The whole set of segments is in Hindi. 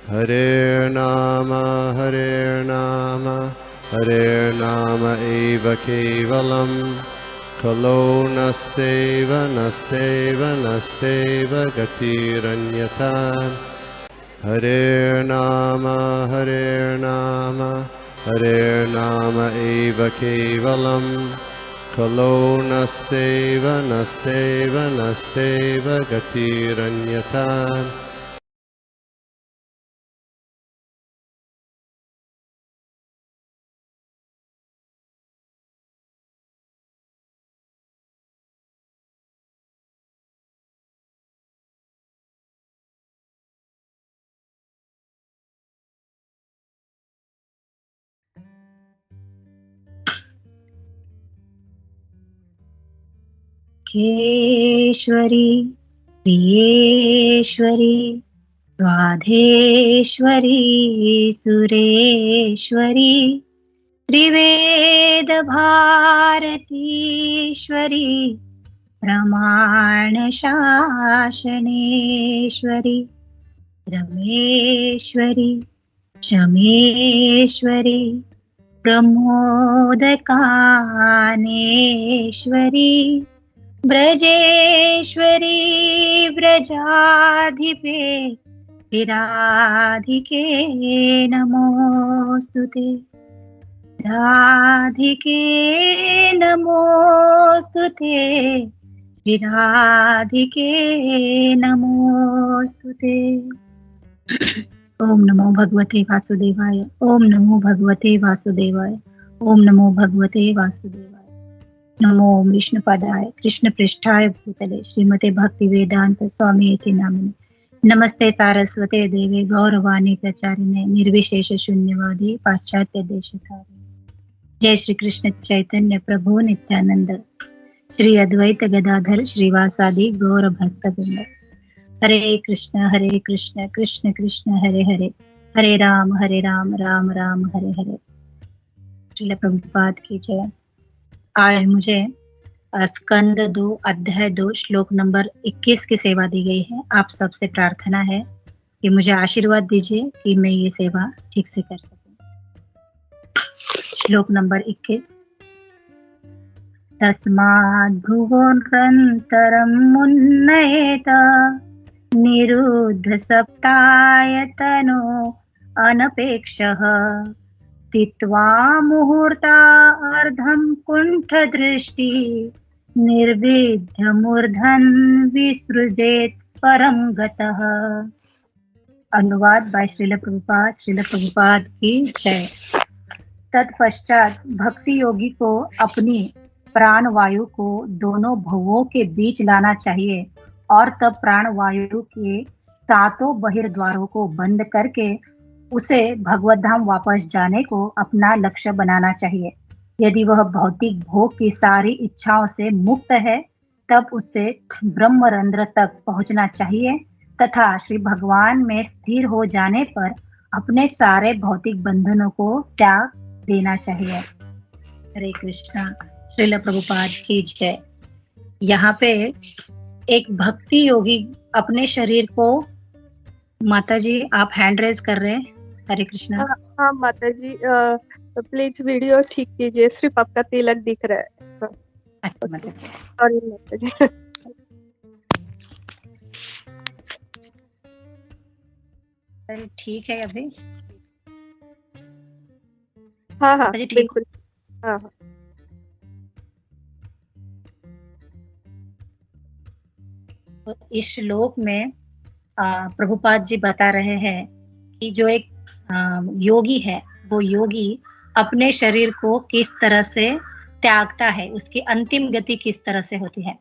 Hare Nama eva kevalam, kalo nasteva nasteva nasteva gatiranyata. Hare Nama eva kevalam, kalo nasteva nasteva nasteva gatiranyata. केश्वरी प्रियेश्वरी द्वाधेश्वरी Sureshwari त्रिवेदभारतीश्वरी प्रमाणशासनेश्वरी Rameshwari शमेश्वरी प्रमोदकानेश्वरी Brajeshwari व्रजाधिपे राधिके नमोस्तुते राधिके नमोस्तुते राधिके नमोस्तुते। ओम नमो भगवते वासुदेवाय। ओम नमो भगवते वासुदेवाय। ओम नमो भगवते वासुदेवाय। नमो विष्णुपदाय कृष्ण पृष्ठाय भूतले श्रीमते भक्ति वेदांत स्वामी इति नामिने। नमस्ते सारस्वते देवे गौरवाणी प्रचारिणे निर्विशेष शून्यवादी पाश्चात्य देशतारिणे। जय श्री कृष्ण चैतन्य प्रभु नित्यानंद श्री अद्वैत गदाधर श्रीवासादि गौर भक्तवृंद। हरे कृष्ण कृष्ण कृष्ण हरे हरे, हरे राम राम राम हरे हरे। श्रील प्रभुपाद की जय। आज मुझे स्कंद 2 अध्याय 2 श्लोक नंबर 21 की सेवा दी गई है। आप सबसे प्रार्थना है कि मुझे आशीर्वाद दीजिए कि मैं ये सेवा ठीक से कर सकूं। श्लोक नंबर 21। तस्माद् भुवोऽन्तरं मुन्नयेत निरुद्ध सप्तायतनो अनपेक्षः तित्वा मुहूर्ता अर्धं कुण्ठदृष्टि निर्विद्य मूर्धन विसृजेत परम गतः। अनुवाद बाय श्रील प्रभुपाद की जय। तत्पश्चात भक्ति योगी को अपनी प्राण वायु को दोनों भवों के बीच लाना चाहिए और तब प्राण वायु के 7 बहिर्द्वारों को बंद करके उसे भगवत धाम वापस जाने को अपना लक्ष्य बनाना चाहिए। यदि वह भौतिक भोग की सारी इच्छाओं से मुक्त है तब उसे ब्रह्मरंध्र तक पहुंचना चाहिए तथा श्री भगवान में स्थिर हो जाने पर अपने सारे भौतिक बंधनों को त्याग देना चाहिए। हरे कृष्णा। श्रील प्रभुपाद की जय। यहाँ पे एक भक्ति योगी अपने शरीर को, माता जी आप हैंड रेज कर रहे हैं। हरे कृष्णा। हाँ माता जी, प्लीज वीडियो ठीक कीजिए, सिर्फ आपका तिलक दिख रहा है। अच्छा माता जी। सॉरी माता जी। ठीक है अभी? हाँ जी ठीक। बिल्कुल। हाँ। तो इस श्लोक में प्रभुपाद जी बता रहे हैं कि जो एक योगी है वो योगी अपने शरीर को किस तरह से त्यागता है, उसकी अंतिम गति किस तरह से होती है।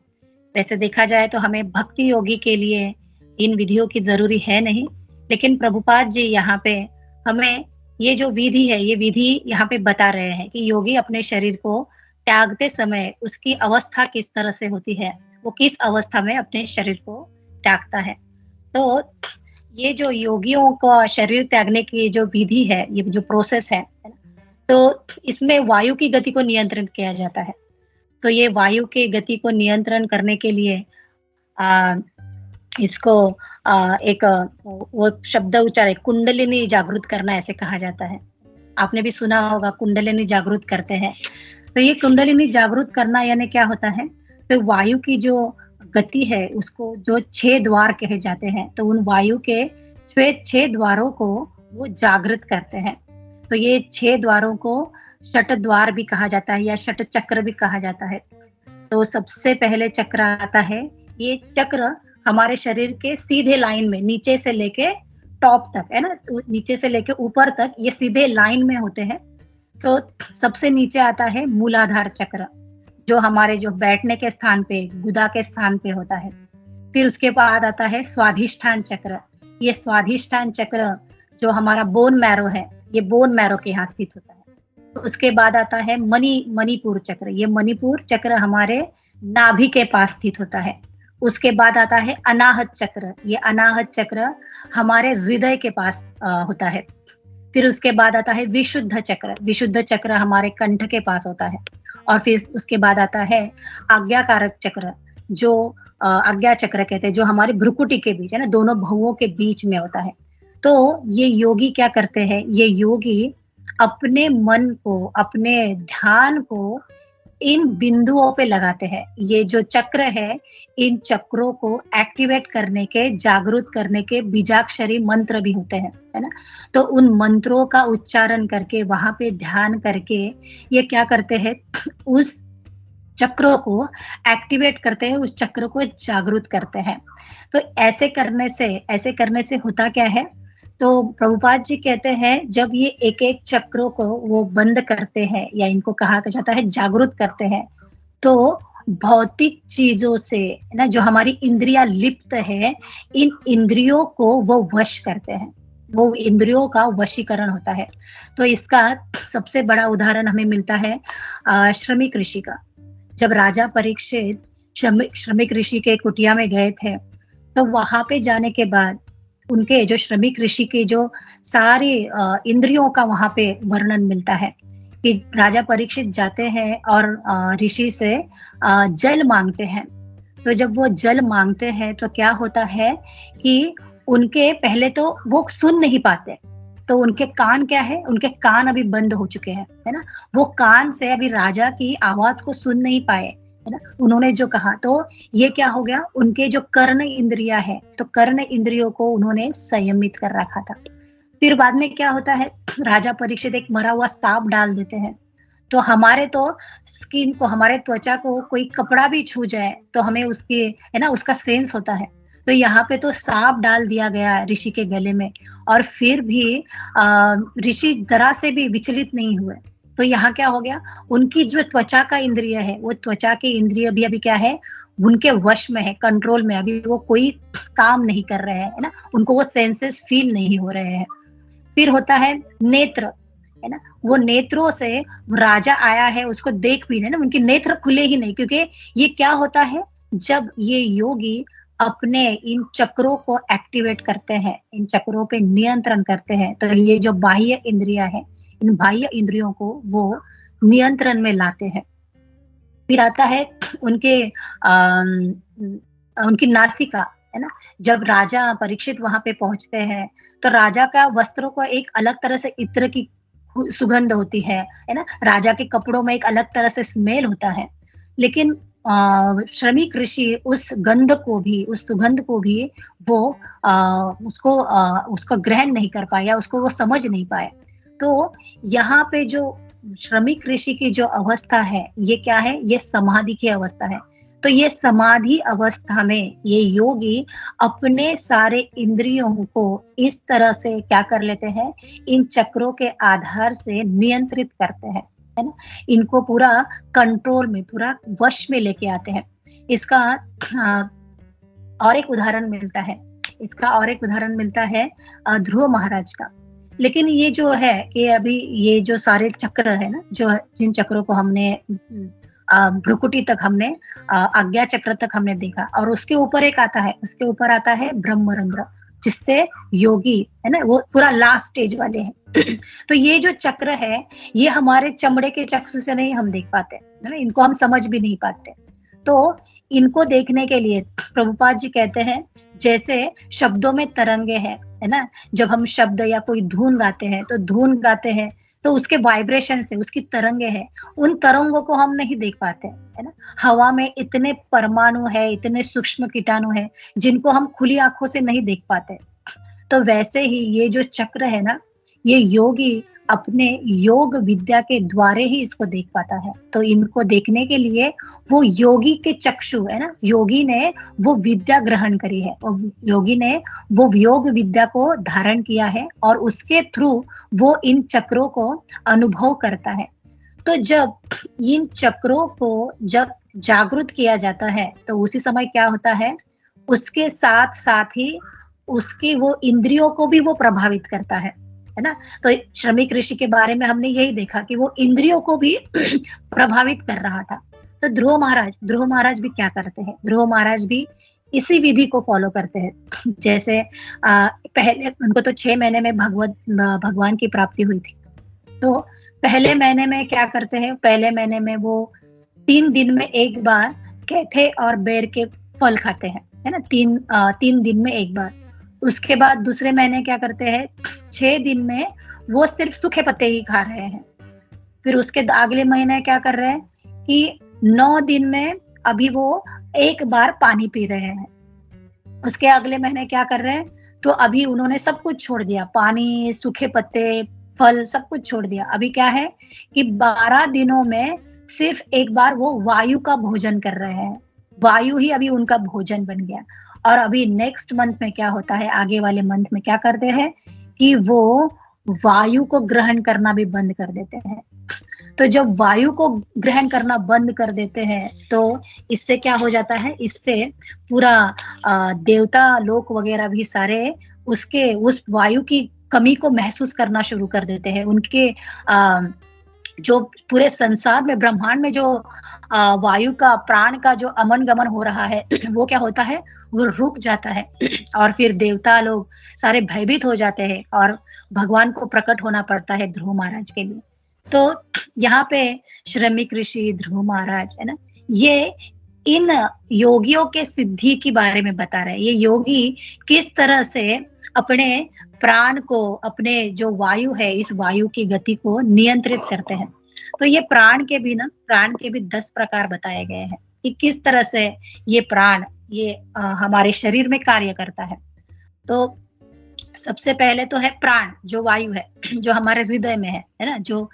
वैसे देखा जाए तो हमें भक्ति योगी के लिए इन विधियों की जरूरी है नहीं, लेकिन प्रभुपाद जी यहाँ पे हमें ये जो विधि है ये विधि यहाँ पे बता रहे हैं कि योगी अपने शरीर को त्यागते समय उसकी अवस्था किस तरह से होती है, वो किस अवस्था में अपने शरीर को त्यागता है। तो ये जो योगियों का शरीर त्यागने की जो विधि है, ये जो प्रोसेस है, तो इसमें वायु की गति को नियंत्रण किया जाता है। तो ये वायु की गति को नियंत्रण करने के लिए इसको एक वो शब्द उच्चार है, कुंडलिनी जागृत करना ऐसे कहा जाता है। आपने भी सुना होगा कुंडलिनी जागृत करते हैं। तो ये कुंडलिनी जागृत करना यानी क्या होता है, तो वायु की जो गति है उसको जो 6 द्वार कहे जाते हैं, तो उन वायु के 6 द्वारों को वो जागृत करते हैं। तो ये 6 द्वारों को शट द्वार भी कहा जाता है या शट चक्र भी कहा जाता है। तो सबसे पहले चक्र आता है, ये चक्र हमारे शरीर के सीधे लाइन में नीचे से लेके टॉप तक है ना, तो नीचे से लेके ऊपर तक ये सीधे लाइन में होते हैं। तो सबसे नीचे आता है मूलाधार चक्र, जो हमारे जो बैठने के स्थान पे, गुदा के स्थान पे होता है। फिर उसके बाद आता है स्वाधिष्ठान चक्र। ये स्वाधिष्ठान चक्र जो हमारा बोन मैरो है, ये बोन मैरो के यहाँ स्थित होता है। उसके बाद आता है मणिपुर चक्र। ये मणिपुर चक्र हमारे नाभि के पास स्थित होता है। उसके बाद आता है अनाहत चक्र। ये अनाहत चक्र हमारे हृदय के पास होता है। फिर उसके बाद आता है विशुद्ध चक्र। विशुद्ध चक्र हमारे कंठ के पास होता है। और फिर उसके बाद आता है आज्ञाकारक चक्र, जो आज्ञा चक्र कहते हैं, जो हमारे भ्रुकुटी के बीच है ना, दोनों भुवों के बीच में होता है। तो ये योगी क्या करते हैं, ये योगी अपने मन को, अपने ध्यान को इन बिंदुओं पे लगाते हैं। ये जो चक्र है, इन चक्रों को एक्टिवेट करने के, जागृत करने के बीजाक्षरी मंत्र भी होते हैं, है ना। तो उन मंत्रों का उच्चारण करके, वहां पे ध्यान करके ये क्या करते हैं, उस चक्रों को एक्टिवेट करते हैं, उस चक्र को जागृत करते हैं। तो ऐसे करने से होता क्या है, तो प्रभुपाद जी कहते हैं जब ये एक एक चक्रों को वो बंद करते हैं या इनको कहा जाता है जागृत करते हैं, तो भौतिक चीजों से है ना, जो हमारी इंद्रियां लिप्त है, इन इंद्रियों को वो वश करते हैं, वो इंद्रियों का वशीकरण होता है। तो इसका सबसे बड़ा उदाहरण हमें मिलता है श्रमिक ऋषि का। जब राजा परीक्षित श्रमिक ऋषि के कुटिया में गए थे, तो वहां पे जाने के बाद उनके जो श्रमिक ऋषि के जो सारे इंद्रियों का वहां पे वर्णन मिलता है कि राजा परीक्षित जाते हैं और ऋषि से जल मांगते हैं। तो जब वो जल मांगते हैं तो क्या होता है कि उनके पहले तो वो सुन नहीं पाते, तो उनके कान क्या है, उनके कान अभी बंद हो चुके हैं, है ना। वो कान से अभी राजा की आवाज को सुन नहीं पाए, है ना। उन्होंने जो कहा, तो ये क्या हो गया, उनके जो कर्ण इंद्रिया है, तो कर्ण इंद्रियों को उन्होंने संयमित कर रखा था। फिर बाद में क्या होता है, राजा परीक्षित एक मरा हुआ सांप डाल देते हैं। तो हमारे तो स्किन को, हमारे त्वचा को कोई कपड़ा भी छू जाए तो हमें उसकी, है ना, उसका सेंस होता है। तो यहाँ पे तो सांप डाल दिया गया ऋषि के गले में, और फिर भी ऋषि जरा से भी विचलित नहीं हुए। तो यहाँ क्या हो गया, उनकी जो त्वचा का इंद्रिय है, वो त्वचा के इंद्रिय भी अभी क्या है, उनके वश में है, कंट्रोल में, अभी वो कोई काम नहीं कर रहे हैं, है ना, उनको वो सेंसेस फील नहीं हो रहे हैं। फिर होता है नेत्र, है ना, वो नेत्रों से राजा आया है उसको देख भी नहीं ना, उनके नेत्र खुले ही नहीं, क्योंकि ये क्या होता है, जब ये योगी अपने इन चक्रों को एक्टिवेट करते हैं, इन चक्रों पे नियंत्रण करते हैं, तो ये जो बाह्य इंद्रिया है, इन बाह्य इंद्रियों को वो नियंत्रण में लाते हैं। फिर आता है उनकी नासिका, है ना। जब राजा परीक्षित वहां पे पहुंचते हैं, तो राजा का वस्त्रों को एक अलग तरह से इत्र की सुगंध होती है ना। राजा के कपड़ों में एक अलग तरह से स्मेल होता है, लेकिन श्रमिक ऋषि उस गंध को भी, उस सुगंध को भी वो उसको ग्रहण नहीं कर पाया, उसको वो समझ नहीं पाए। तो यहाँ पे जो श्रमिक ऋषि की जो अवस्था है, ये क्या है, ये समाधि की अवस्था है। तो ये समाधि अवस्था में ये योगी अपने सारे इंद्रियों को इस तरह से क्या कर लेते हैं, इन चक्रों के आधार से नियंत्रित करते हैं, है ना। इनको पूरा कंट्रोल में, पूरा वश में लेके आते हैं। इसका और एक उदाहरण मिलता है ध्रुव महाराज का। लेकिन ये जो है कि अभी ये जो सारे चक्र है ना, जो जिन चक्रों को हमने भ्रुकुटी तक हमने, आज्ञा चक्र तक हमने देखा, और उसके ऊपर आता है ब्रह्मरंध्र, जिससे योगी, है ना, वो पूरा लास्ट स्टेज वाले हैं। तो ये जो चक्र है, ये हमारे चमड़े के चक्षु से नहीं हम देख पाते, है ना, इनको हम समझ भी नहीं पाते। तो इनको देखने के लिए प्रभुपाद जी कहते हैं जैसे शब्दों में तरंगे हैं, है ना। जब हम शब्द या कोई धुन गाते हैं तो धुन गाते हैं तो उसके वाइब्रेशन से उसकी तरंगे हैं, उन तरंगों को हम नहीं देख पाते, है ना। हवा में इतने परमाणु है, इतने सूक्ष्म कीटाणु है जिनको हम खुली आंखों से नहीं देख पाते। तो वैसे ही ये जो चक्र है ना, ये योगी अपने योग विद्या के द्वारे ही इसको देख पाता है। तो इनको देखने के लिए वो योगी के चक्षु, है ना, योगी ने वो विद्या ग्रहण करी है, और योगी ने वो योग विद्या को धारण किया है और उसके थ्रू वो इन चक्रों को अनुभव करता है। तो जब इन चक्रों को जब जागृत किया जाता है तो उसी समय क्या होता है, उसके साथ साथ ही उसकी वो इंद्रियों को भी वो प्रभावित करता है ना। तो श्रमिक ऋषि के बारे में हमने यही देखा कि वो इंद्रियों को भी प्रभावित कर रहा था। तो ध्रुव महाराज भी क्या करते हैं, ध्रुव महाराज भी इसी विधि को फॉलो करते हैं। जैसे पहले उनको तो 6 महीने में भगवान की प्राप्ति हुई थी। तो पहले महीने में क्या करते हैं, पहले महीने में वो 3 दिन में एक बार कैथे और बेर के फल खाते हैं, है ना, 3 दिन में एक बार। उसके बाद दूसरे महीने क्या करते हैं, 6 दिन में वो सिर्फ सूखे पत्ते ही खा रहे हैं। फिर उसके अगले महीने क्या कर रहे हैं कि 9 दिन में अभी वो एक बार पानी पी रहे हैं। उसके अगले महीने क्या कर रहे हैं, तो अभी उन्होंने सब कुछ छोड़ दिया, पानी, सूखे पत्ते, फल सब कुछ छोड़ दिया। अभी क्या है कि 12 दिनों में सिर्फ एक बार वो वायु का भोजन कर रहे हैं। वायु ही अभी उनका भोजन बन गया। और अभी नेक्स्ट मंथ में क्या होता है, आगे वाले मंथ में क्या करते हैं कि वो वायु को ग्रहण करना भी बंद कर देते हैं। तो जब वायु को ग्रहण करना बंद कर देते हैं तो इससे क्या हो जाता है, इससे पूरा देवता लोक वगैरह भी सारे उसके उस वायु की कमी को महसूस करना शुरू कर देते हैं। उनके जो पूरे संसार में, ब्रह्मांड में जो वायु का, प्राण का जो अमन गमन हो रहा है वो क्या होता है, वो रुक जाता है। और फिर देवता लोग सारे भयभीत हो जाते हैं और भगवान को प्रकट होना पड़ता है ध्रुव महाराज के लिए। तो यहाँ पे श्रमिक ऋषि ध्रुव महाराज, है ना, ये इन योगियों के सिद्धि के बारे में बता रहे हैं। ये योगी किस तरह से अपने प्राण को, अपने जो वायु है, इस वायु की गति को नियंत्रित करते हैं। तो ये प्राण के भी 10 प्रकार बताए गए हैं कि किस तरह से ये प्राण, ये हमारे शरीर में कार्य करता है। तो सबसे पहले तो है प्राण, जो वायु है, जो हमारे हृदय में है ना, जो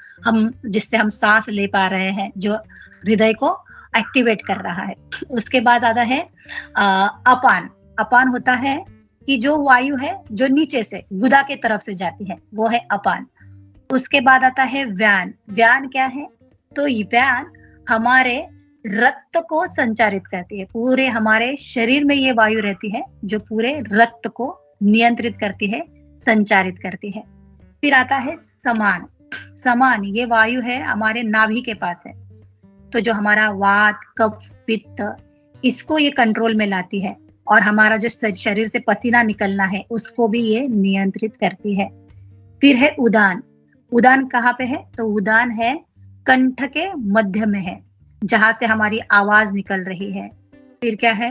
जिससे हम सांस ले पा रहे हैं, जो हृदय को एक्टिवेट कर रहा है। उसके बाद आता है अपान। अपान होता है कि जो वायु है जो नीचे से गुदा के तरफ से जाती है, वो है अपान। उसके बाद आता है व्यान। व्यान क्या है, तो व्यान हमारे रक्त को संचारित करती है। पूरे हमारे शरीर में ये वायु रहती है जो पूरे रक्त को नियंत्रित करती है, संचारित करती है। फिर आता है समान। समान ये वायु है हमारे नाभि के पास है, तो जो हमारा वात, कफ, पित्त, इसको ये कंट्रोल में लाती है। और हमारा जो शरीर से पसीना निकलना है उसको भी ये नियंत्रित करती है। फिर है उदान। उदान कहाँ पे है, तो उदान है कंठ के मध्य में है, जहां से हमारी आवाज निकल रही है। फिर क्या है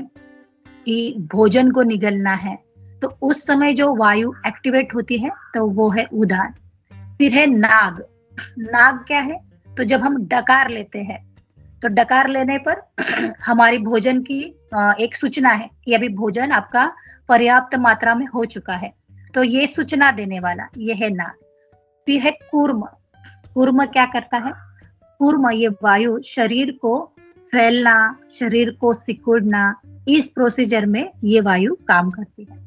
कि भोजन को निगलना है, तो उस समय जो वायु एक्टिवेट होती है तो वो है उदान। फिर है नाग। नाग क्या है, तो जब हम डकार लेते हैं तो डकार लेने पर हमारी भोजन की एक सूचना है कि अभी भोजन आपका पर्याप्त मात्रा में हो चुका है, तो ये सूचना देने वाला ये है नाग। फिर है कूर्म। कूर्म क्या करता है, कूर्म ये वायु शरीर को फैलना, शरीर को सिकुड़ना, इस प्रोसीजर में ये वायु काम करती है।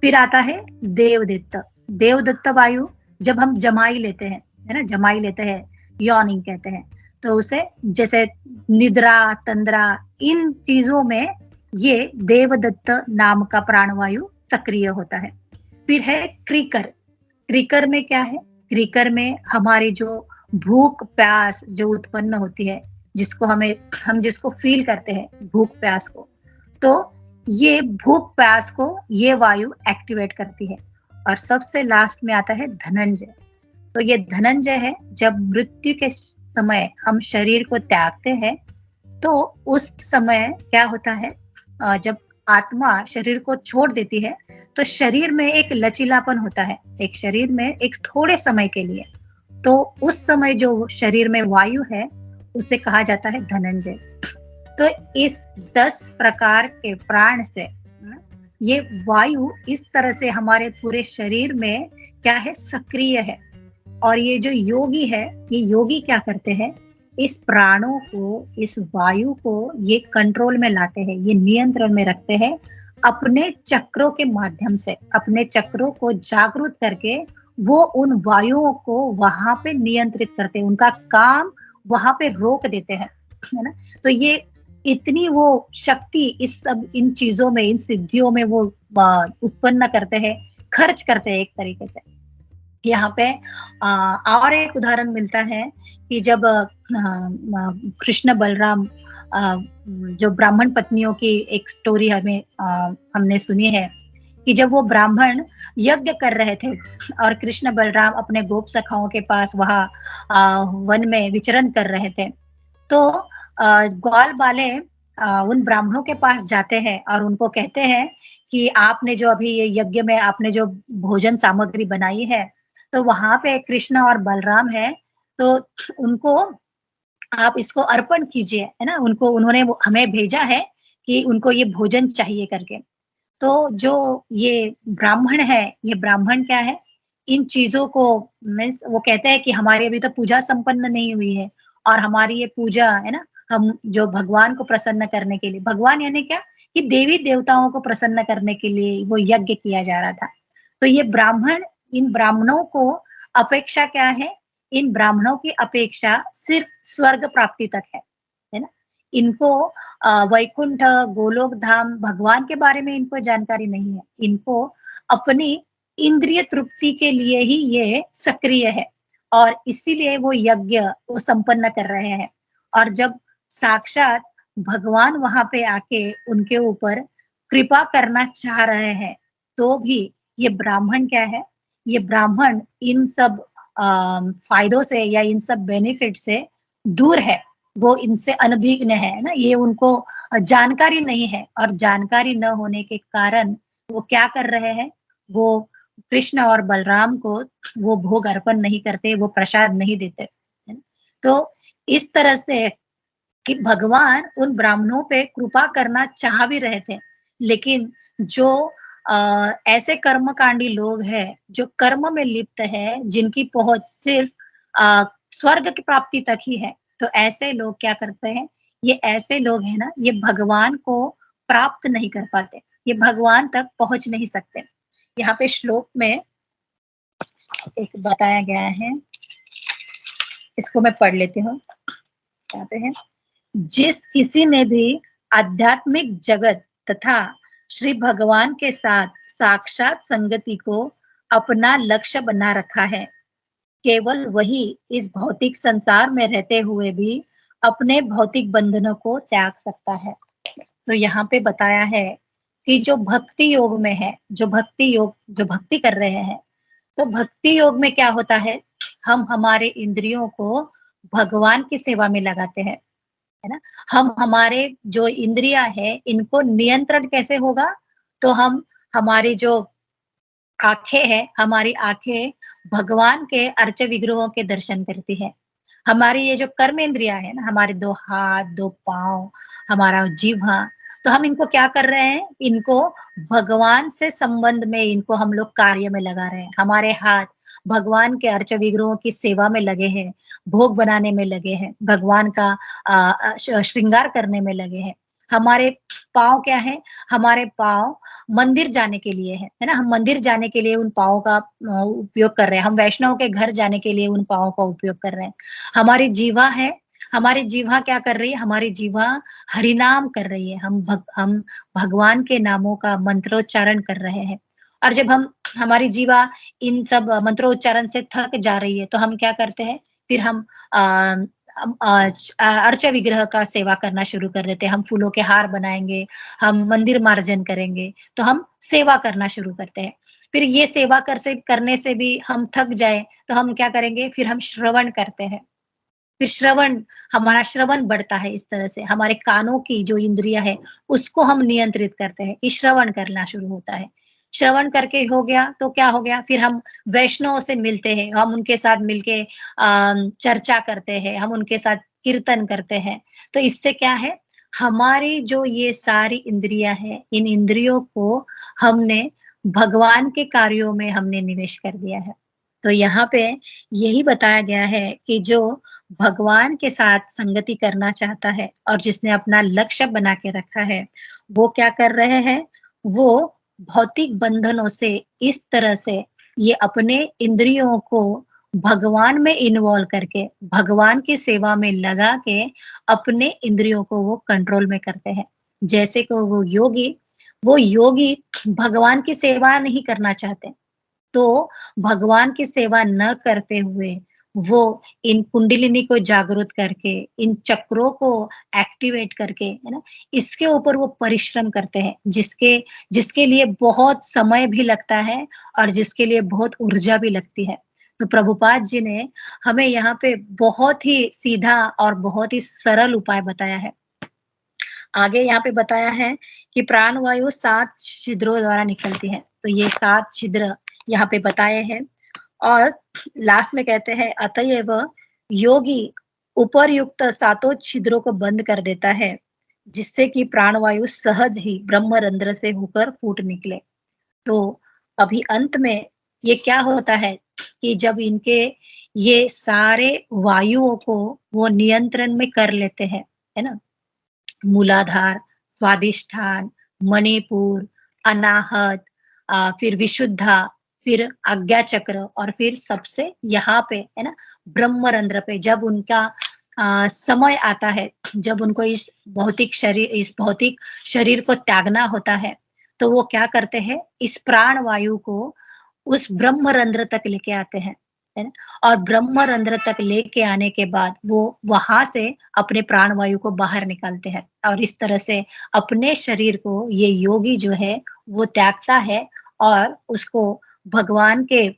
फिर आता है देवदत्त। देवदत्त वायु जब हम जमाई लेते हैं, है ना, जमाई लेते हैं, यॉनिंग कहते हैं, तो उसे जैसे निद्रा, तंद्रा, इन चीजों में ये देवदत्त नाम का प्राणवायु सक्रिय होता है। फिर है क्रीकर। क्रीकर में क्या है, क्रीकर में हमारी जो भूख प्यास जो उत्पन्न होती है, जिसको हम जिसको फील करते हैं भूख प्यास को, तो ये भूख प्यास को ये वायु एक्टिवेट करती है। और सबसे लास्ट में आता है धनंजय। तो ये धनंजय है, जब मृत्यु के समय हम शरीर को त्यागते हैं तो उस समय क्या होता है, जब आत्मा शरीर को छोड़ देती है तो शरीर में एक लचीलापन होता है, एक शरीर में एक थोड़े समय के लिए। तो उस समय जो शरीर में वायु है उसे कहा जाता है धनंजय। तो इस 10 प्रकार के प्राण से ये वायु इस तरह से हमारे पूरे शरीर में क्या है, सक्रिय है। और ये जो योगी है, ये योगी क्या करते हैं, इस प्राणों को, इस वायु को ये कंट्रोल में लाते हैं, ये नियंत्रण में रखते हैं अपने चक्रों के माध्यम से। अपने चक्रों को जागृत करके वो उन वायुओं को वहां पे नियंत्रित करते हैं, उनका काम वहां पे रोक देते हैं, है ना। तो ये इतनी वो शक्ति इस सब इन चीजों में, इन सिद्धियों में वो उत्पन्न करते हैं, खर्च करते हैं एक तरीके से। यहाँ पे और एक उदाहरण मिलता है कि जब कृष्ण बलराम, जो ब्राह्मण पत्नियों की एक स्टोरी हमें हमने सुनी है कि जब वो ब्राह्मण यज्ञ कर रहे थे और कृष्ण बलराम अपने गोप सखाओं के पास वहाँ वन में विचरण कर रहे थे, तो ग्वाल बाले उन ब्राह्मणों के पास जाते हैं और उनको कहते हैं कि आपने जो अभी ये यज्ञ में आपने जो भोजन सामग्री बनाई है, तो वहां पे कृष्ण और बलराम है, तो उनको आप इसको अर्पण कीजिए, है ना। उनको उन्होंने हमें भेजा है कि उनको ये भोजन चाहिए करके। तो जो ये ब्राह्मण है, ये ब्राह्मण क्या है, इन चीजों को मीन्स वो कहते हैं कि हमारी अभी तो पूजा संपन्न नहीं हुई है और हमारी ये पूजा है ना, हम जो भगवान को प्रसन्न करने के लिए, भगवान यानी क्या, कि देवी देवताओं को प्रसन्न करने के लिए वो यज्ञ किया जा रहा था। तो ये ब्राह्मण, इन ब्राह्मणों को अपेक्षा क्या है, इन ब्राह्मणों की अपेक्षा सिर्फ स्वर्ग प्राप्ति तक है ना। इनको वैकुंठ, गोलोक धाम, भगवान के बारे में इनको जानकारी नहीं है। इनको अपनी इंद्रिय तृप्ति के लिए ही ये सक्रिय है और इसीलिए वो यज्ञ वो संपन्न कर रहे हैं। और जब साक्षात भगवान वहां पे आके उनके ऊपर कृपा करना चाह रहे हैं, तो भी ये ब्राह्मण क्या है, ये ब्राह्मण इन सब फायदों से या इन सब बेनिफिट से दूर है, वो इनसे अनभिज्ञ है ना, ये उनको जानकारी नहीं है। और जानकारी न होने के कारण वो क्या कर रहे हैं, वो कृष्ण और बलराम को वो भोग अर्पण नहीं करते, वो प्रसाद नहीं देते, है ना? तो इस तरह से कि भगवान उन ब्राह्मणों पे कृपा करना चाह भी रहे थे, लेकिन जो ऐसे कर्मकांडी लोग हैं, जो कर्म में लिप्त है, जिनकी पहुंच सिर्फ स्वर्ग की प्राप्ति तक ही है, तो ऐसे लोग क्या करते हैं, ये ऐसे लोग हैं ना, ये भगवान को प्राप्त नहीं कर पाते, ये भगवान तक पहुंच नहीं सकते। यहाँ पे श्लोक में एक बताया गया है, इसको मैं पढ़ लेती हूँ। यहाँ पे है, जिस किसी ने भी आध्यात्मिक जगत तथा श्री भगवान के साथ साक्षात संगति को अपना लक्ष्य बना रखा है, केवल वही इस भौतिक संसार में रहते हुए भी अपने भौतिक बंधनों को त्याग सकता है। तो यहाँ पे बताया है कि जो भक्ति योग में है, जो भक्ति कर रहे हैं, तो भक्ति योग में क्या होता है, हम हमारे इंद्रियों को भगवान की सेवा में लगाते हैं, है ना। हम हमारे जो इंद्रियां है, इनको नियंत्रण कैसे होगा, तो हम हमारी जो आंखें हैं, हमारी आंखें भगवान के अर्च विग्रहों के दर्शन करती है। हमारी ये जो कर्म इंद्रियां है ना, हमारे 2 हाथ, 2 पाँव, हमारा जीवा, तो हम इनको क्या कर रहे हैं, इनको भगवान से संबंध में इनको हम लोग कार्य में लगा रहे हैं। हमारे हाथ भगवान के अर्च विग्रहों की सेवा में लगे हैं, भोग बनाने में लगे हैं, भगवान का श्रृंगार करने में लगे हैं। हमारे पाँव क्या है, हमारे पाँव मंदिर जाने के लिए है ना। हम मंदिर जाने के लिए उन पाँव का उपयोग कर रहे हैं, हम वैष्णव के घर जाने के लिए उन पाँव का उपयोग कर रहे हैं। हमारी जीवा है, हमारी जीवा क्या कर रही है, हमारी जीवा हरिनाम कर रही है, हम भगवान के नामों का मंत्रोच्चारण कर रहे हैं। और जब हमारी जीवा इन सब मंत्रोच्चारण से थक जा रही है, तो हम क्या करते हैं, फिर हम अर्च विग्रह का सेवा करना शुरू कर देते हैं। हम फूलों के हार बनाएंगे, हम मंदिर मार्जन करेंगे, तो हम सेवा करना शुरू करते हैं। फिर ये सेवा करने से भी हम थक जाए, तो हम क्या करेंगे, फिर हम श्रवण करते हैं। फिर श्रवण, हमारा श्रवण बढ़ता है इस तरह से। हमारे कानों की जो इंद्रिय है, उसको हम नियंत्रित करते हैं कि श्रवण करना शुरू होता है। श्रवण करके हो गया तो क्या हो गया, फिर हम वैष्णव से मिलते हैं, हम उनके साथ मिलके चर्चा करते हैं, हम उनके साथ कीर्तन करते हैं। तो इससे क्या है, हमारी जो ये सारी इंद्रियाँ हैं, इन इंद्रियों को हमने भगवान के कार्यों में हमने निवेश कर दिया है। तो यहाँ पे यही बताया गया है कि जो भगवान के साथ संगति करना चाहता है और जिसने अपना लक्ष्य बना के रखा है, वो क्या कर रहे हैं? वो भौतिक बंधनों से इस तरह से ये अपने इंद्रियों को भगवान में इन्वॉल्व करके, भगवान की सेवा में लगा के अपने इंद्रियों को वो कंट्रोल में करते हैं। जैसे कि वो योगी भगवान की सेवा नहीं करना चाहते। तो भगवान की सेवा न करते हुए वो इन कुंडलिनी को जागृत करके, इन चक्रों को एक्टिवेट करके, है ना? इसके ऊपर वो परिश्रम करते हैं, जिसके जिसके लिए बहुत समय भी लगता है और जिसके लिए बहुत ऊर्जा भी लगती है। तो प्रभुपाद जी ने हमें यहाँ पे बहुत ही सीधा और बहुत ही सरल उपाय बताया है। आगे यहाँ पे बताया है कि प्राण वायु 7 छिद्रों द्वारा निकलती है। तो ये 7 छिद्र यहाँ पे बताए हैं और लास्ट में कहते हैं अतएव योगी उपर्युक्त सातों छिद्रों को बंद कर देता है, जिससे कि प्राणवायु सहज ही ब्रह्मरंध्र से होकर फूट निकले। तो अभी अंत में ये क्या होता है कि जब इनके ये सारे वायुओं को वो नियंत्रण में कर लेते हैं, है ना? मूलाधार, स्वादिष्ठान, मणिपुर, अनाहत, फिर विशुद्धा, फिर आज्ञा चक्र और फिर सबसे यहाँ पे है ना ब्रह्मरंध्र पे जब उनका समय आता है, जब उनको इस भौतिक शरीर को त्यागना होता है, तो वो क्या करते हैं, इस प्राण वायु को उस ब्रह्मरंध्र तक लेके आते हैं, है ना? और ब्रह्मरंध्र तक लेके आने के बाद वो वहां से अपने प्राण वायु को बाहर निकालते हैं और इस तरह से अपने शरीर को ये योगी जो है वो त्यागता है और उसको भगवान के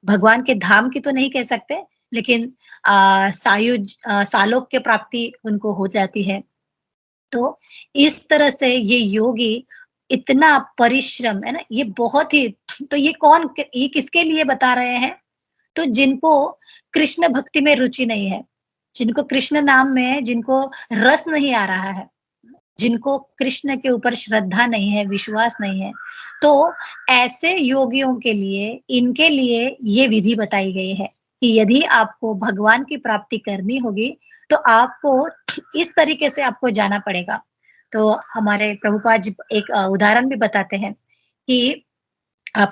भगवान के धाम की तो नहीं कह सकते, लेकिन सालोक के प्राप्ति उनको हो जाती है। तो इस तरह से ये योगी इतना परिश्रम, है ना? ये बहुत ही, तो ये किसके लिए बता रहे हैं? तो जिनको कृष्ण भक्ति में रुचि नहीं है, जिनको कृष्ण नाम में जिनको रस नहीं आ रहा है, जिनको कृष्ण के ऊपर श्रद्धा नहीं है, विश्वास नहीं है, तो ऐसे योगियों के लिए, इनके लिए ये विधि बताई गई है कि यदि आपको भगवान की प्राप्ति करनी होगी, तो आपको इस तरीके से आपको जाना पड़ेगा। तो हमारे प्रभुपाद जी एक उदाहरण भी बताते हैं कि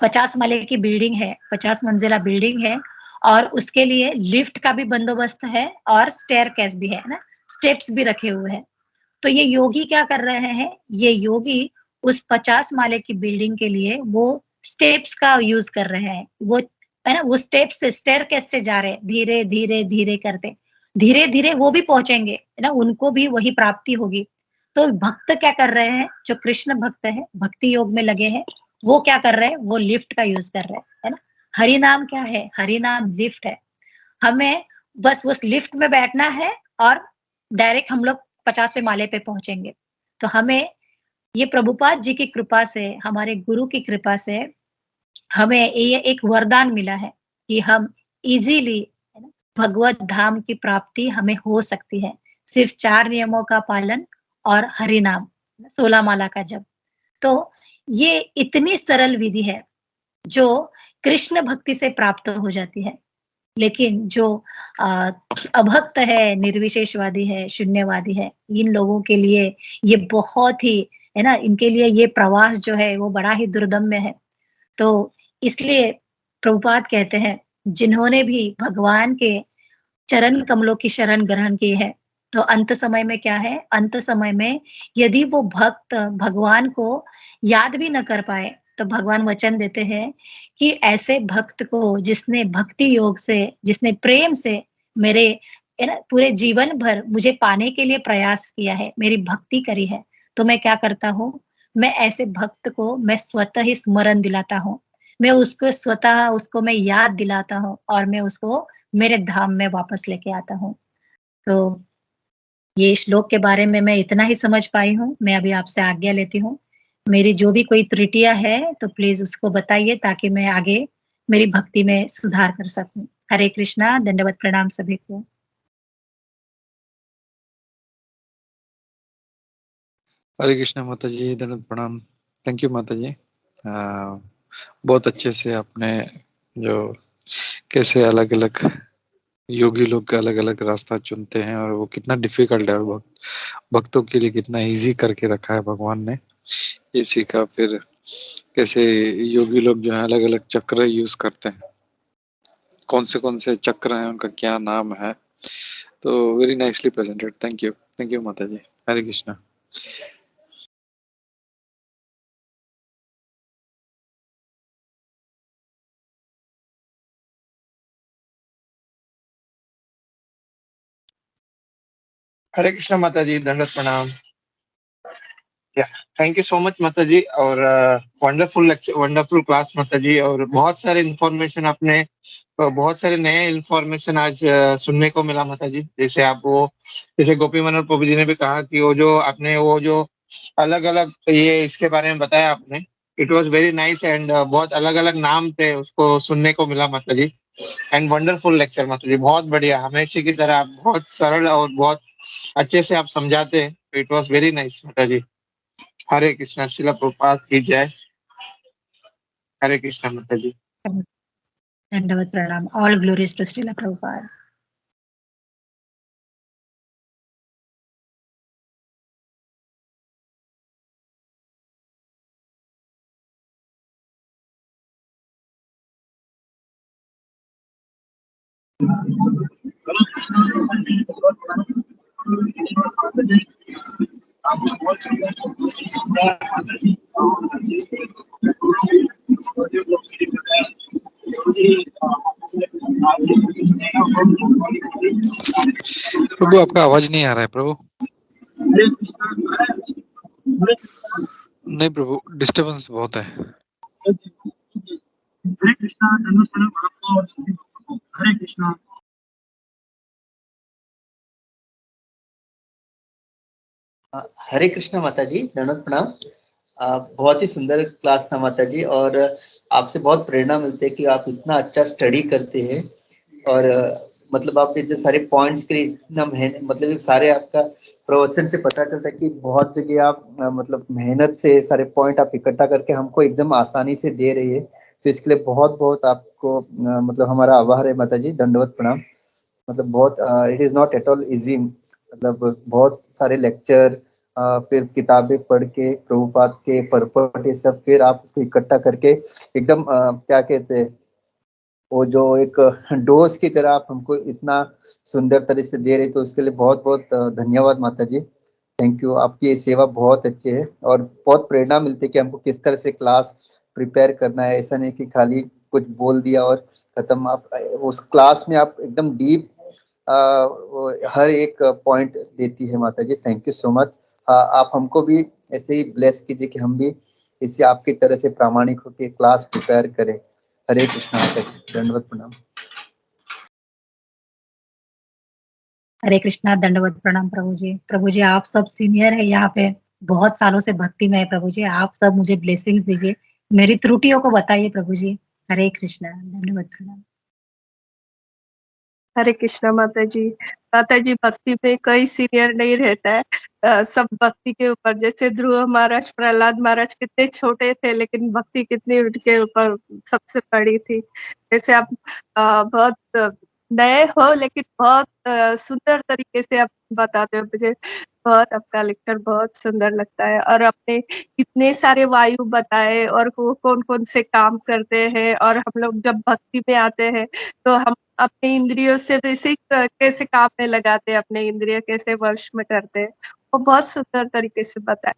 50 माले की बिल्डिंग है, 50 मंजिला बिल्डिंग है और उसके लिए लिफ्ट का भी बंदोबस्त है और स्टेयरकेस भी है ना? स्टेप्स भी रखे हुए हैं। तो ये योगी क्या कर रहे हैं? ये योगी उस 50 माले की बिल्डिंग के लिए वो स्टेप्स का यूज़ कर रहे हैं। वो है ना? वो स्टेप्स से स्टेयरकेस से जा रहे हैं, धीरे, धीरे, धीरे करते। धीरे-धीरे वो भी पहुँचेंगे, है ना? उनको भी वही प्राप्ति होगी। तो भक्त क्या कर रहे हैं? जो कृष्ण भक्त हैं, भक्ति योग में लगे हैं, वो क्या कर रहे हैं? वो लिफ्ट का यूज़ कर रहे हैं, है ना? हरि नाम क्या है? हरि नाम लिफ्ट है। हमें बस उस लिफ्ट में बैठना है और डायरेक्ट हम लोग 50वें माले पे पहुँचेंगे। तो हमें ये प्रभुपाद जी की कृपा से, हमारे गुरु की कृपा से हमें ये एक वरदान मिला है कि हम इज़िली, है ना, भगवत धाम की प्राप्ति हमें हो सकती है। सिर्फ़ 4 नियमों का पालन और हरि नाम, 16 माला का जप। तो ये इतनी सरल विधि है, जो कृष्ण भक्ति से प्राप्त हो जाती है। लेकिन जो अ, अभक्त है, निर्विशेषवादी है, शून्यवादी है, इन लोगों के लिए ये बहुत ही, है ना, इनके लिए ये प्रवास जो है वो बड़ा ही दुर्गम्य है। तो इसलिए प्रभुपाद कहते हैं, जिन्होंने भी भगवान के चरण कमलों की शरण ग्रहण की है, तो अंत समय में क्या है, अंत समय में यदि वो भक्त भगवान को याद भी न कर पाए, तो भगवान वचन देते हैं कि ऐसे भक्त को जिसने भक्ति योग से, जिसने प्रेम से मेरे, है ना, पूरे जीवन भर मुझे पाने के लिए प्रयास किया है, मेरी भक्ति करी है, तो मैं क्या करता हूँ, मैं ऐसे भक्त को मैं स्वतः ही स्मरण दिलाता हूँ। मैं उसको स्वतः उसको मैं याद दिलाता हूँ और मैं उसको मेरे धाम में वापस लेके आता हूँ। तो ये श्लोक के बारे में मैं इतना ही समझ पाई हूँ। मैं अभी आपसे आज्ञा लेती हूँ। मेरी जो भी कोई त्रुटियाँ है तो प्लीज़ उसको बताइए ताकि मैं आगे मेरी भक्ति में सुधार कर सकूँ। हरे कृष्णा, दंडवत प्रणाम सभी को। हरे कृष्णा माता जी, दंडवत प्रणाम। थैंक यू माता जी। बहुत अच्छे से आपने जो कैसे अलग अलग योगी लोग अलग अलग रास्ता चुनते हैं और वो कितना डिफिकल्ट है और भक्तों के लिए कितना इजी करके रखा है भगवान ने, ये सीखा। फिर कैसे योगी लोग जो है अलग अलग चक्र यूज करते हैं, कौन से चक्र हैं, उनका क्या नाम है। तो very nicely presented. Thank you माता जी। हरे कृष्णा। हरे कृष्णा माता जी, दंडवत प्रणाम। या थैंक यू सो मच माता जी, और वंडरफुल लेक्चर, वंडरफुल क्लास माता जी। और बहुत सारे इंफॉर्मेशन आपने, बहुत सारे नए इंफॉर्मेशन आज सुनने को मिला माता जी। जैसे आप वो, जैसे गोपी मनोहर प्रभु जी ने भी कहा कि वो जो आपने वो जो अलग अलग ये इसके बारे में बताया आपने, it was very nice. And बहुत अलग अलग नाम थे उसको सुनने को मिला माता जी। एंड वंडरफुल लेक्चर माता जी, बहुत बढ़िया। हमेशा की तरह आप बहुत सरल और बहुत अच्छे से आप समझाते हैं। इट वाज वेरी नाइस माता जी। हरे कृष्णा, शिला प्रभुपाद की जय। हरे कृष्णा माता जी। दंडवत प्रणाम। All glories to Srila Prabhupada. प्रभु आपका आवाज नहीं आ रहा है प्रभु। नहीं प्रभु, डिस्टरबेंस बहुत है। हरे कृष्णा, दंडवत प्रणाम आपको और सभी भक्तों को। हरे कृष्णा। हरे कृष्णा माता जी, दंडवत प्रणाम। बहुत ही सुंदर क्लास था माता जी, और आपसे बहुत प्रेरणा मिलती है कि आप इतना अच्छा स्टडी करते हैं। और मतलब आप इतने सारे पॉइंट्स के लिए इतना मेहनत, मतलब ये सारे आपका प्रवचन से पता चलता है कि बहुत जगह आप मतलब मेहनत से सारे पॉइंट आप इकट्ठा करके हमको एकदम आसानी से दे रही है। तो इसके लिए बहुत बहुत आपको मतलब हमारा आभार है माता जी, दंडवत प्रणाम। मतलब बहुत it is not at all easy. मतलब बहुत सारे लेक्चर, फिर किताबें पढ़ के प्रभुपाद के परपट ये सब, फिर आप उसको इकट्ठा करके एकदम क्या कहते हैं, वो जो एक डोज की तरह आप हमको इतना सुंदर तरह से दे रहे, तो उसके लिए बहुत बहुत धन्यवाद माता जी। Thank you. आपकी ये सेवा बहुत अच्छी है और बहुत प्रेरणा मिलती है कि हमको किस तरह से क्लास प्रिपेयर करना है। ऐसा नहीं कि खाली कुछ बोल दिया और खत्म। आप उस क्लास में आप एकदम डीप हर एक पॉइंट देती है माता जी। Thank you so much. आप हमको भी ऐसे ही ब्लेस कीजिए कि हम भी इसे आपकी तरह से प्रामाणिक होकर क्लास प्रिपेयर करें। हरे कृष्णा माता जी, दंडवत प्रणाम। हरे कृष्णा, दंडवत प्रणाम प्रभु जी। प्रभु जी आप सब सीनियर है यहाँ पे, बहुत सालों से भक्ति में है प्रभु जी। आप सब मुझे ब्लेसिंग्स दीजिए, मेरी त्रुटियों को बताइए प्रभु जी। हरे कृष्णा, दंडवत प्रणाम। हरे कृष्णा माता जी। माता जी, भक्ति में कोई सीनियर नहीं रहता है। सब भक्ति के ऊपर, जैसे ध्रुव महाराज, प्रहलाद महाराज कितने छोटे थे लेकिन भक्ति कितनी उनके ऊपर सबसे बड़ी थी। जैसे आप बहुत नए हो लेकिन बहुत सुंदर तरीके से आप बताते हो। मुझे बहुत आपका लेक्चर बहुत सुंदर लगता है, और आपने इतने सारे वायु बताए और वो कौन कौन से काम करते हैं, और हम लोग जब भक्ति में आते हैं तो हम अपने इंद्रियों से वैसे कैसे काम में लगाते हैं, अपने इंद्रिय कैसे वश में करते हैं, वो बहुत सुंदर तरीके से बताया।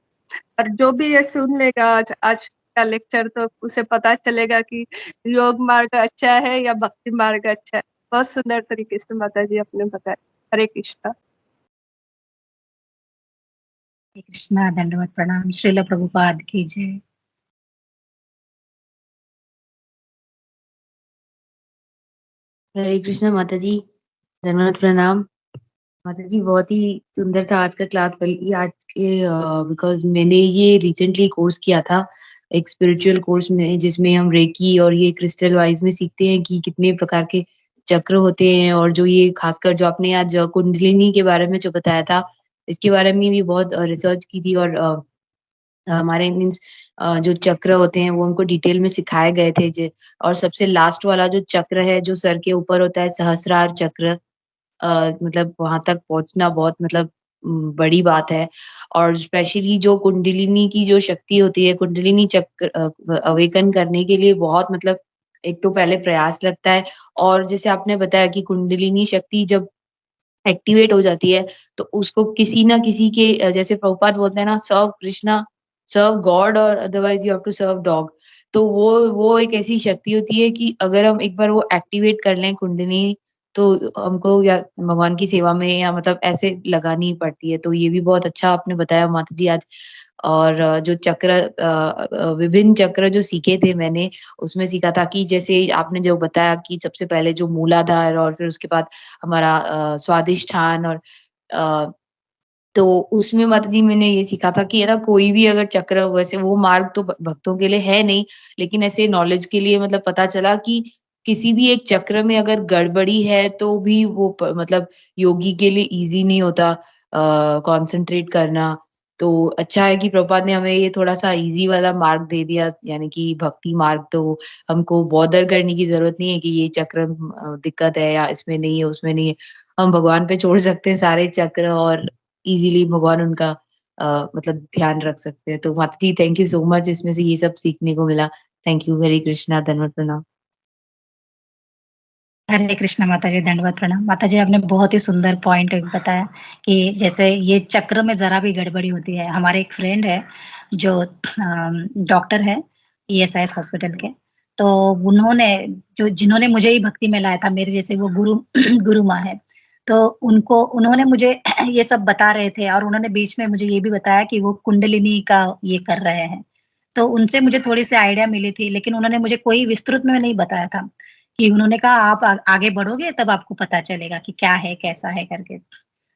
और जो भी ये सुन लेगा आज आज का लेक्चर, तो उसे पता चलेगा कि योग मार्ग अच्छा है या भक्ति मार्ग अच्छा है। बहुत सुंदर तरीके से माता जी आपने बताया। हरे कृष्णा। हरे कृष्णा, दंडवत प्रणाम। श्रील प्रभुपाद की जय। हरे कृष्णा माता जी, धन्यवाद प्रणाम। माता जी बहुत ही सुंदर था आज का क्लास, बल्कि आज के बिकॉज मैंने ये रिसेंटली कोर्स किया था, एक स्पिरिचुअल कोर्स में, जिसमें हम रेकी और ये क्रिस्टल वाइज में सीखते हैं कि कितने प्रकार के चक्र होते हैं। और जो ये खासकर जो आपने आज कुंडलिनी के बारे में जो बताया था, इसके बारे में भी बहुत रिसर्च की थी। और हमारे मीन्स जो चक्र होते हैं वो हमको डिटेल में सिखाए गए थे। और सबसे लास्ट वाला जो चक्र है जो सर के ऊपर होता है, सहस्रार चक्र, मतलब वहां तक पहुंचना बहुत मतलब बड़ी बात है। और स्पेशली जो कुंडलिनी की जो शक्ति होती है, कुंडलिनी चक्र अवेकन करने के लिए बहुत मतलब एक तो पहले प्रयास लगता है। और जैसे आपने बताया कि कुंडलिनी शक्ति जब एक्टिवेट हो जाती है तो उसको किसी ना किसी के जैसे प्रभुपाद बोलते हैं ना, सर्व कृष्णा, सर्व गॉड, और otherwise you have to serve dog. तो वो एक ऐसी शक्ति होती है कि अगर हम एक बार वो एक्टिवेट कर लें कुंडली, तो हमको या भगवान की सेवा में या मतलब ऐसे लगानी ही पड़ती है। तो ये भी बहुत अच्छा आपने बताया माता जी आज। और जो चक्र विभिन्न चक्र जो सीखे थे मैंने, उसमें सीखा था कि जैसे आपने जो बताया कि सबसे पहले जो मूलाधार, और फिर उसके बाद हमारा स्वादिष्ठान, और अ, तो उसमें माताजी मैंने ये सीखा था कि है ना, कोई भी अगर चक्र, वैसे वो मार्ग तो भक्तों के लिए है नहीं, लेकिन ऐसे नॉलेज के लिए मतलब पता चला कि किसी भी एक चक्र में अगर गड़बड़ी है तो भी वो मतलब योगी के लिए इजी नहीं होता कंसंट्रेट करना। तो अच्छा है कि प्रभुपाद ने हमें ये थोड़ा सा इजी वाला मार्ग दे दिया, यानी कि भक्ति मार्ग। तो हमको बॉदर करने की जरूरत नहीं है कि ये चक्र दिक्कत है या इसमें नहीं है उसमें नहीं है। हम भगवान पे छोड़ सकते हैं सारे चक्र, और इजीली भगवान उनका मतलब ध्यान रख सकते हैं। तो माता जी थैंक यू सो मच, इसमें से ये सब सीखने को मिला। थैंक यू, हरे कृष्णा, धन्यवाद प्रणाम। हरे कृष्ण माता जी, दंडवत प्रणाम। माता जी आपने बहुत ही सुंदर पॉइंट बताया कि जैसे ये चक्र में जरा भी गड़बड़ी होती है। हमारे एक फ्रेंड है जो डॉक्टर है ईएसआईएस हॉस्पिटल के, तो उन्होंने जो जिन्होंने मुझे ही भक्ति में लाया था, मेरे जैसे वो गुरु गुरु माँ है, तो उन्होंने मुझे ये सब बता रहे थे, और उन्होंने बीच में मुझे ये भी बताया कि वो कुंडलिनी का ये कर रहे हैं। तो उनसे मुझे थोड़ी सी आइडिया मिली थी, लेकिन उन्होंने मुझे कोई विस्तृत में नहीं बताया था। कि उन्होंने कहा आप आगे बढ़ोगे तब आपको पता चलेगा कि क्या है, कैसा है करके।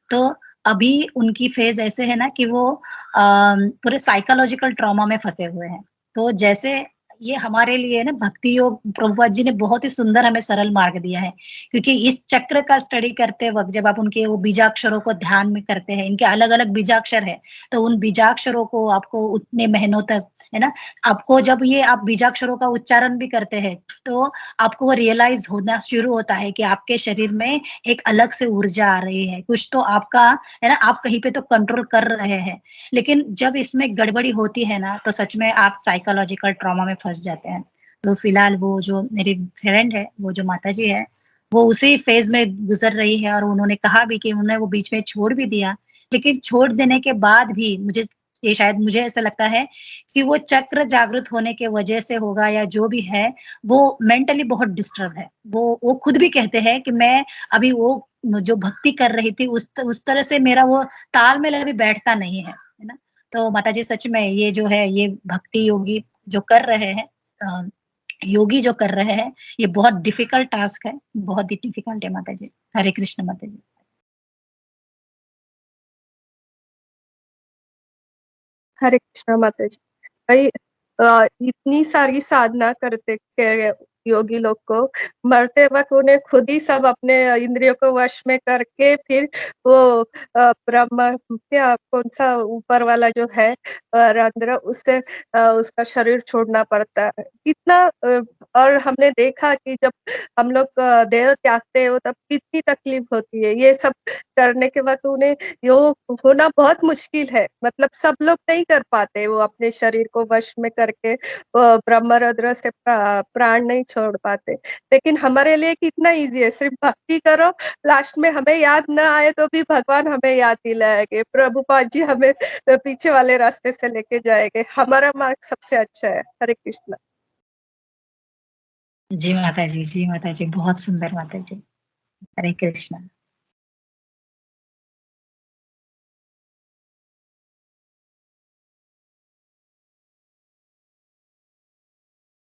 तो अभी उनकी फेज़ ऐसे है ना कि वो पूरे साइकोलॉजिकल ट्रॉमा में फँसे हुए हैं। तो जैसे ये हमारे लिए ना भक्ति योग प्रभुपाद जी ने बहुत ही सुंदर हमें सरल मार्ग दिया है। क्योंकि इस चक्र का स्टडी करते वक़्त जब आप उनके वो बीजाक्षरों को ध्यान में करते हैं, इनके अलग-अलग बीजाक्षर हैं, तो उन बीजाक्षरों को आपको उतने महीनों तक, है ना? आपको जब ये आप बीजाक्षरों का उच्चारण भी करते हैं, तो आपको वो रियलाइज़ होना शुरू होता है कि आपके शरीर में एक अलग से ऊर्जा आ रही है। कुछ तो आपका, है ना, आप कहीं पे तो कंट्रोल कर रहे हैं। लेकिन जब इसमें गड़बड़ी होती है ना, तो सच में आप साइकोलॉजिकल ट्रॉमा में फँस जाते हैं। तो फिलहाल वो जो मेरी फ्रेंड है, वो जो माताजी है, वो उसी फ़ेज़ में गुज़र रही है, और उन्होंने कहा भी कि उन्होंने वो बीच में छोड़ भी दिया। लेकिन छोड़ देने के बाद भी मुझे ऐसा लगता है कि वो चक्र जागृत होने के वजह से होगा या जो भी है, वो मेंटली बहुत डिस्टर्ब है। वो खुद भी कहते हैं कि मैं अभी वो जो भक्ति कर रही थी उस तरह से मेरा वो तालमेल अभी बैठता नहीं है ना? तो माताजी सच में ये जो है, ये भक्ति योगी जो कर रहे हैं, अ, योगी जो कर रहे हैं, ये बहुत डिफिकल्ट टास्क है, बहुत ही डिफिकल्ट है माताजी। हरे कृष्ण माताजी। हरे कृष्णा माता जी। भाई इतनी सारी साधना करते के योगी लोग को मरते वक्त उन्हें खुद ही सब अपने इंद्रियों को वश में करके फिर वो ब्रह्म क्या कौन सा ऊपर वाला जो है रंध्र उससे उसका शरीर छोड़ना पड़ता है। कितना और हमने देखा कि जब हम लोग देह त्यागते हैं तब कितनी तकलीफ होती है। ये सब करने के वक्त उन्हें योग होना बहुत मुश्किल है। मतलब सब लोग नहीं कर पाते वो अपने शरीर को वश में करके ब्रह्मरंध्र से प्राण नहीं छोड़ पाते। लेकिन हमारे लिए कितना ईज़ी है, सिर्फ भक्ति करो, लास्ट में हमें याद ना आए तो भी भगवान हमें याद दिलाएँगे। प्रभुपाद जी हमें पीछे वाले रास्ते से लेके जाएँगे। हमारा मार्ग सबसे अच्छा है। हरे कृष्णा। जी माताजी, बहुत सुंदर माताजी। हरे कृष्ण।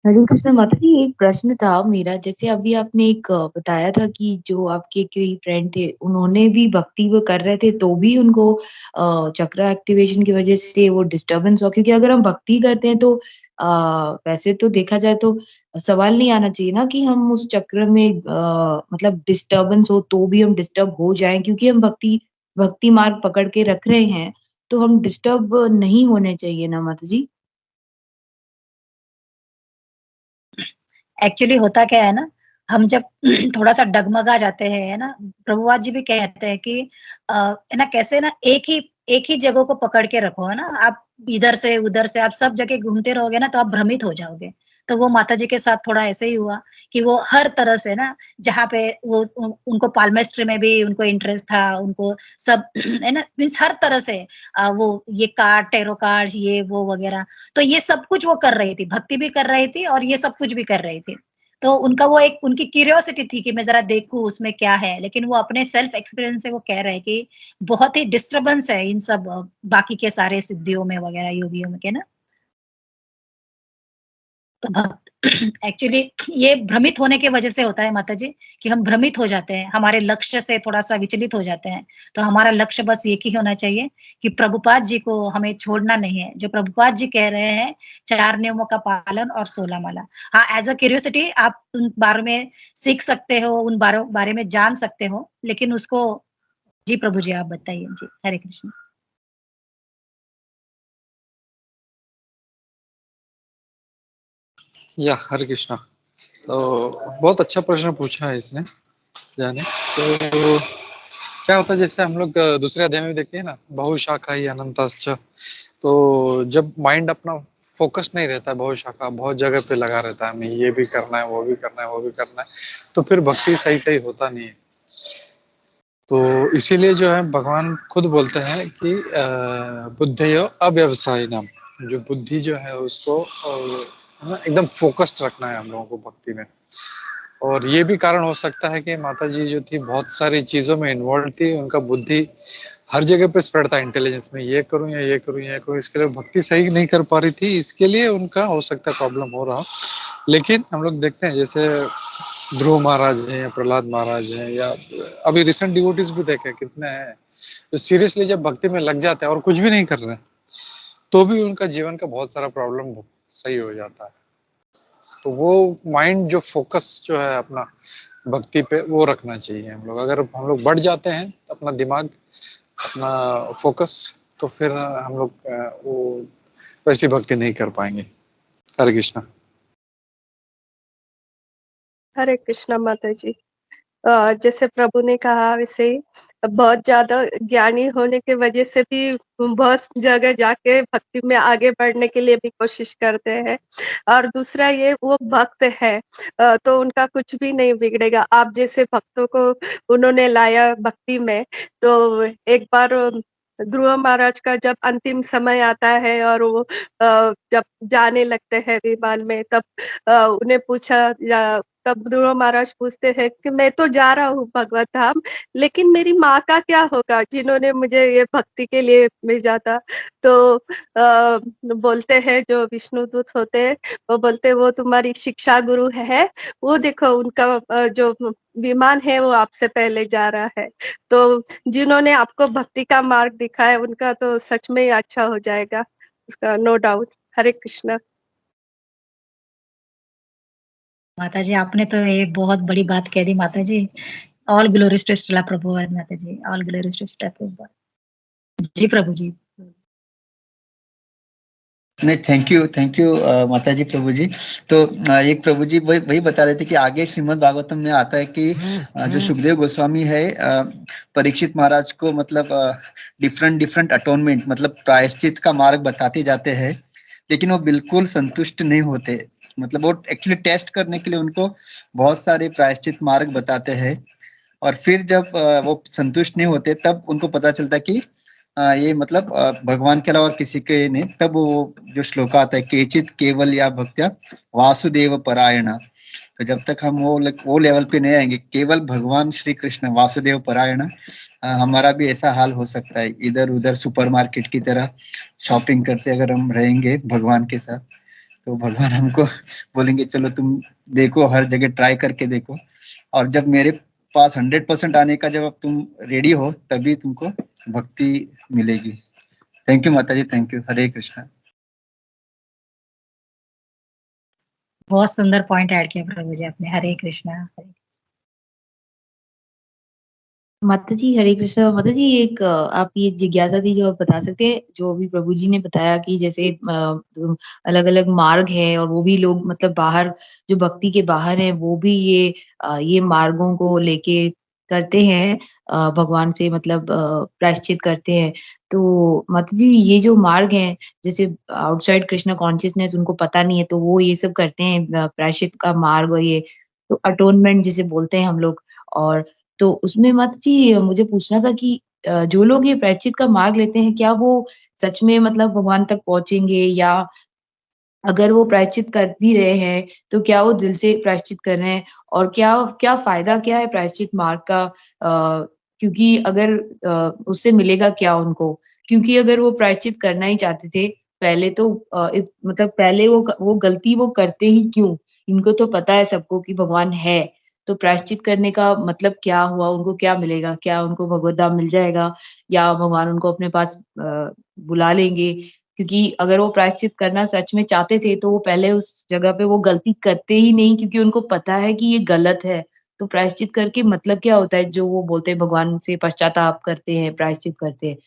हरे कृष्ण माता जी, एक प्रश्न था मेरा। जैसे अभी आपने एक बताया था कि जो आपके कोई फ्रेंड थे, उन्होंने भी भक्ति वो कर रहे थे तो भी उनको चक्र एक्टिवेशन की वजह से वो डिस्टर्बेंस हुआ। क्योंकि अगर हम भक्ति करते हैं तो वैसे तो देखा जाए तो सवाल नहीं आना चाहिए ना कि हम उस चक्र में मतलब डिस्टर्बेंस हो तो भी हम डिस्टर्ब हो जाएं, क्योंकि हम भक्ति भक्ति मार्ग पकड़ के रख रहे हैं, तो हम डिस्टर्ब नहीं होने चाहिए ना माता जी। एक्चुअली होता क्या है ना, हम जब थोड़ा सा डगमगा जाते हैं, है ना, प्रभुपाद जी भी कहते हैं कि है ना, कैसे ना एक ही जगह को पकड़ के रखो, है ना, आप इधर से उधर से आप सब जगह घूमते रहोगे ना तो आप भ्रमित हो जाओगे। तो वो माता जी के साथ थोड़ा ऐसे ही हुआ कि वो हर तरह से ना, जहाँ पे वो उनको पाल्मेस्ट्री में भी उनको इंटरेस्ट था, उनको सब है ना, मीन्स हर तरह से वो ये कार्ड, टेरो कार्ड, ये वो वगैरह, तो ये सब कुछ वो कर रही थी, भक्ति भी कर रही थी और ये सब कुछ भी कर रही थी। तो उनका वो एक उनकी क्यूरियोसिटी थी कि मैं जरा देखूं उसमें क्या है, लेकिन वो अपने सेल्फ एक्सपीरियंस से वो कह रहे हैं कि बहुत ही डिस्टरबेंस है इन सब बाकी के सारे सिद्धियों में वगैरह, योगियों में के ना। तो एक्चुअली ये भ्रमित होने की वजह से होता है माता जी, कि हम भ्रमित हो जाते हैं, हमारे लक्ष्य से थोड़ा-सा विचलित हो जाते हैं। तो हमारा लक्ष्य बस एक ही होना चाहिए कि प्रभुपाद जी को हमें छोड़ना नहीं है। जो प्रभुपाद जी कह रहे हैं, 4 नियमों का पालन और 16 माला। हाँ, एज़ अ क्यूरियोसिटी आप उन बारे में सीख सकते हो, उन बारे में जान सकते हो, लेकिन उसको जी प्रभु जी आप बताइए। जी, हरे कृष्ण। या हरे कृष्णा। तो बहुत अच्छा प्रश्न पूछा है इसने जाने। तो क्या होता है, जैसे हम लोग दूसरे अध्याय में भी देखते हैं ना, बहुशाखा ही अनंताश्च। तो जब माइंड अपना फोकस नहीं रहता है, बहुशाखा बहुत जगह पे लगा रहता है, हमें ये भी करना है, वो भी करना है, वो भी करना है, तो फिर भक्ति सही सही होता नहीं है। तो इसीलिए जो है भगवान खुद बोलते हैं कि बुद्धयो अव्यवसायी नाम, जो बुद्धि जो है उसको है ना, एकदम फोकस्ड रखना है हम लोगों को भक्ति में। और ये भी कारण हो सकता है कि माता जी जो थी बहुत सारी चीजों में इन्वॉल्व थी, उनका बुद्धि हर जगह पे स्प्रेड था, इंटेलिजेंस में, ये करूं या ये करूं या ये करूं, इसके लिए भक्ति सही नहीं कर पा रही थी, इसके लिए उनका हो सकता है प्रॉब्लम हो रहा। लेकिन हम लोग देखते हैं जैसे ध्रुव महाराज हैं या प्रहलाद महाराज हैं, या अभी रिसेंट डिवोटीज भी देखे कितने हैं जो सीरियसली जब भक्ति में लग जाते हैं और कुछ भी नहीं कर रहे हैं, तो भी उनका जीवन का बहुत सारा प्रॉब्लम सही हो जाता है। तो वो माइंड जो फोकस जो है अपना भक्ति पे, वो रखना चाहिए हम लोग। अगर हम लोग बढ़ जाते हैं तो अपना दिमाग, अपना फोकस, तो फिर हम लोग वो वैसी भक्ति नहीं कर पाएंगे। हरे कृष्णा। हरे कृष्णा माता जी। जैसे प्रभु ने कहा वैसे ही बहुत ज्यादा ज्ञानी होने के वजह से भी बहुत जगह जाके भक्ति में आगे बढ़ने के लिए भी कोशिश करते हैं। और दूसरा ये वो भक्त है, तो उनका कुछ भी नहीं बिगड़ेगा। आप जैसे भक्तों को उन्होंने लाया भक्ति में, तो एक बार ध्रुव महाराज का जब अंतिम समय आता है और वो जब जाने लगते हैं विमान में, तब उन्हें पूछा, तब ध्रुव महाराज पूछते हैं कि मैं तो जा रहा हूँ भगवत धाम, लेकिन मेरी माँ का क्या होगा जिन्होंने मुझे ये भक्ति के लिए भेजा था। तो बोलते हैं जो विष्णुदूत होते हैं, वो बोलते हैं वो तुम्हारी शिक्षा गुरु है, वो देखो उनका जो विमान है वो आपसे पहले जा रहा है। तो जिन्होंने आपको भक्ति का मार्ग दिखाया उनका तो सच में ही अच्छा हो जाएगा, उसका नो डाउट। हरे कृष्णा। माता जी आपने तो ये बहुत बड़ी बात कह दी माता जी। All glories to Srila Prabhupada माता जी, all glories to Srila Prabhupada. जी प्रभु जी। नहीं, थैंक यू माता जी, प्रभु जी। तो एक प्रभु जी वही बता रहे थे कि आगे श्रीमद् भागवतम में आता है कि जो सुखदेव गोस्वामी है, परीक्षित महाराज को मतलब डिफरेंट डिफरेंट अटोनमेंट मतलब प्रायश्चित का मार्ग बताते जाते हैं, लेकिन वो बिल्कुल संतुष्ट नहीं होते। मतलब वो एक्चुअली टेस्ट करने के लिए उनको बहुत सारे प्रायश्चित मार्ग बताते हैं, और फिर जब वो संतुष्ट नहीं होते तब उनको पता चलता है कि ये मतलब भगवान के अलावा किसी के नहीं। तब वो जो श्लोक आता है, केचित केवल या भक्त्या वासुदेव परायणा। तो जब तक हम वो लेवल पे नहीं आएंगे, केवल भगवान श्री कृष्ण वासुदेव परायण, हमारा भी ऐसा हाल हो सकता है, इधर उधर सुपरमार्केट की तरह शॉपिंग करते अगर हम रहेंगे भगवान के साथ, तो भगवान हमको बोलेंगे चलो तुम देखो, हर जगह ट्राई करके देखो, और जब मेरे पास 100% आने का जब अब तुम रेडी हो तभी तुमको भक्ति मिलेगी। थैंक यू माता जी, थैंक यू। हरे कृष्णा। बहुत सुंदर पॉइंट ऐड किया प्रभु जी आपने। हरे कृष्णा। माता जी हरे कृष्णा। माता जी एक आप ये जिज्ञासा थी जो आप बता सकते हैं, जो भी प्रभु जी ने बताया कि जैसे अलग अलग मार्ग है और वो भी लोग मतलब बाहर जो भक्ति के बाहर हैं वो भी ये मार्गों को लेके करते हैं, भगवान से मतलब प्रायश्चित करते हैं। तो माता जी ये जो मार्ग है, जैसे आउटसाइड कृष्णा कॉन्शियसनेस उनको पता नहीं है तो वो ये सब करते हैं, प्रायश्चित का मार्ग और ये तो अटोनमेंट जिसे बोलते हैं हम लोग। और तो उसमें माता जी मुझे पूछना था कि जो लोग ये प्रायश्चित का मार्ग लेते हैं, क्या वो सच में मतलब भगवान तक पहुँचेंगे, या अगर वो प्रायश्चित कर भी रहे हैं, तो क्या वो दिल से प्रायश्चित कर रहे हैं? और क्या क्या फ़ायदा क्या है प्रायश्चित मार्ग का? क्योंकि अगर उससे मिलेगा क्या उनको? क्योंकि अगर वो प्रायश्चित करना ही चाहते थे, पहले तो मतलब पहले वो गलती वो करते ही क्यों? इनको तो पता है सबको कि भगवान है, तो प्रायश्चित करने का मतलब क्या हुआ? उनको क्या मिलेगा? क्या उनको भगवत धाम मिल जाएगा, या भगवान उनको अपने पास बुला लेंगे? क्योंकि अगर वो प्रायश्चित करना सच में चाहते थे, तो वो पहले उस जगह पे वो गलती करते ही नहीं, क्योंकि उनको पता है कि ये गलत है। तो प्रायश्चित करके मतलब क्या होता है, जो वो बोलते हैं भगवान से पश्चाताप करते हैं, प्रायश्चित करते हैं?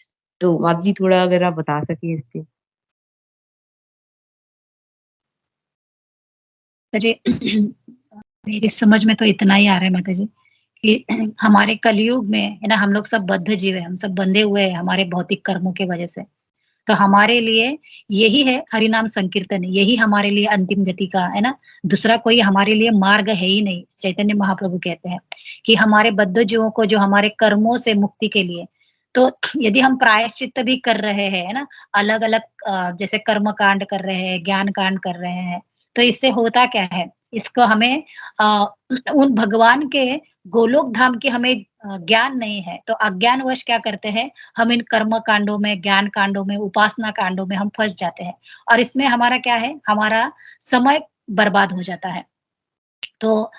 तो माता जी थोड़ा अगर आप बता सकें इस पे। जी मेरी समझ में तो इतना ही आ रहा है माता जी कि हमारे कलयुग में है ना, हम लोग सब बद्ध जीव है, हम सब बंधे हुए हैं हमारे भौतिक कर्मों के वजह से। तो हमारे लिए यही है हरिनाम संकीर्तन, यही हमारे लिए अंतिम गति का है ना, दूसरा कोई हमारे लिए मार्ग है ही नहीं। चैतन्य महाप्रभु कहते हैं कि हमारे बद्ध जीवों को जो हमारे कर्मों से मुक्ति के लिए, तो यदि हम प्रायश्चित भी कर रहे हैं है ना, अलग अलग जैसे कर्म कांड कर रहे हैं, ज्ञान कांड कर रहे हैं, तो इससे होता क्या है, इसको हमें उन भगवान के गोलोक धाम की हमें ज्ञान नहीं है, तो अज्ञानवश क्या करते हैं, हम इन कर्म कांडों में, ज्ञान कांडों में, उपासना कांडों में हम फंस जाते हैं और इसमें हमारा क्या है, हमारा समय बर्बाद हो जाता है। तो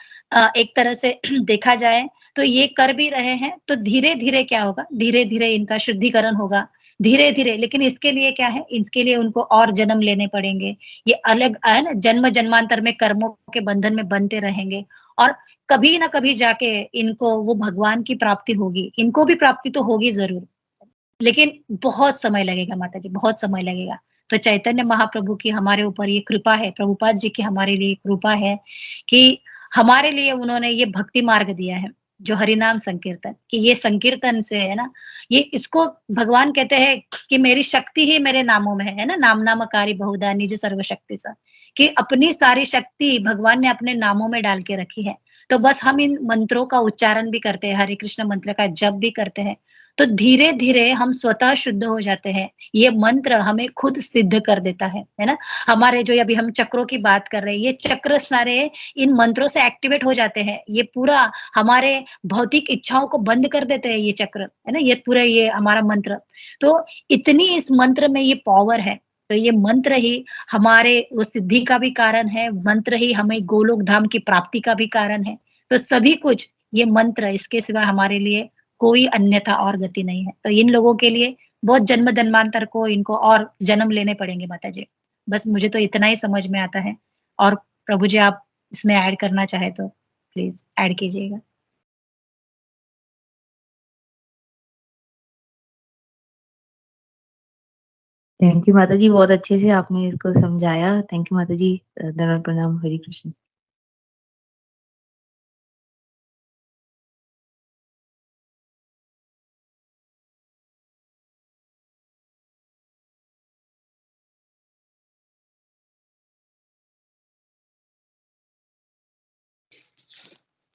एक तरह से देखा जाए तो ये कर भी रहे हैं, तो धीरे-धीरे क्या होगा, धीरे-धीरे इनका शुद्धिकरण होगा, धीरे-धीरे। लेकिन इसके लिए क्या है, इसके लिए उनको और जन्म लेने पड़ेंगे। ये अलग है ना, जन्म-जन्मांतर में कर्मों के बंधन में बंधते रहेंगे और कभी ना कभी जाके इनको वो भगवान की प्राप्ति होगी। इनको भी प्राप्ति तो होगी ज़रूर, लेकिन बहुत समय लगेगा माता जी, बहुत समय लगेगा। तो चैतन्य महाप्रभु की हमारे ऊपर ये कृपा है, प्रभुपाद जी की हमारे लिए कृपा है कि हमारे लिए उन्होंने ये भक्ति मार्ग दिया है, जो हरिनाम संकीर्तन, कि ये संकीर्तन से है ना, ये इसको भगवान कहते हैं कि मेरी शक्ति ही मेरे नामों में है ना, नाम नामकारी बहुधा निज सर्वशक्ति सा, कि अपनी सारी शक्ति भगवान ने अपने नामों में डाल के रखी है। तो बस हम इन मंत्रों का उच्चारण भी करते हैं, हरे कृष्ण मंत्र का जप भी करते हैं, तो धीरे-धीरे हम स्वतः शुद्ध हो जाते हैं। ये मंत्र हमें खुद सिद्ध कर देता है ना? हमारे जो अभी हम चक्रों की बात कर रहे हैं, ये चक्र सारे इन मंत्रों से एक्टिवेट हो जाते हैं। ये पूरा हमारे भौतिक इच्छाओं को बंद कर देते हैं ये चक्र, है ना? ये पूरा ये हमारा मंत्र। तो इतनी इस मंत्र में ये पावर है, तो ये मंत्र ही हमारे वो सिद्धि का भी कारण है, मंत्र ही हमें गोलोक धाम की प्राप्ति का भी कारण है। तो सभी कुछ ये मंत्र, इसके सिवा हमारे लिए कोई अन्यथा और गति नहीं है। तो इन लोगों के लिए बहुत जन्म-जन्मांतर को इनको और जन्म लेने पड़ेंगे माता जी। बस मुझे तो इतना ही समझ में आता है और प्रभु जी आप इसमें ऐड करना चाहे तो प्लीज़ ऐड कीजिएगा। थैंक यू माता जी, बहुत अच्छे से आपने इसको समझाया। थैंक यू माता जी। दंडवत प्रणाम। हरे कृष्ण।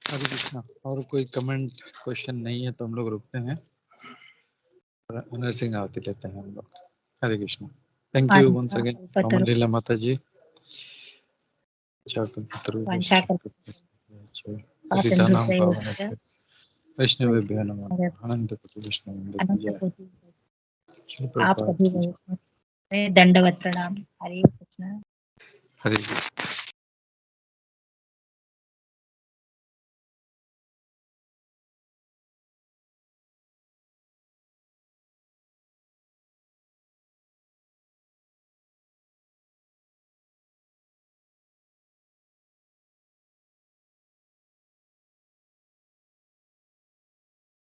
हरे कृष्णा। और कोई कमेंट क्वेश्चन नहीं है तो हम लोग रुकते हैं, नरसिंह आरती लेते हैं हम लोग। Hare Krishna. Thank you once again Ram Leela माता जी। वांछा पतितानां पावनेभ्यो वैष्णवेभ्यो नमः। अनंत कोटि वैष्णव आप सभी दंडवत प्रणाम। हरे कृष्णा। हरे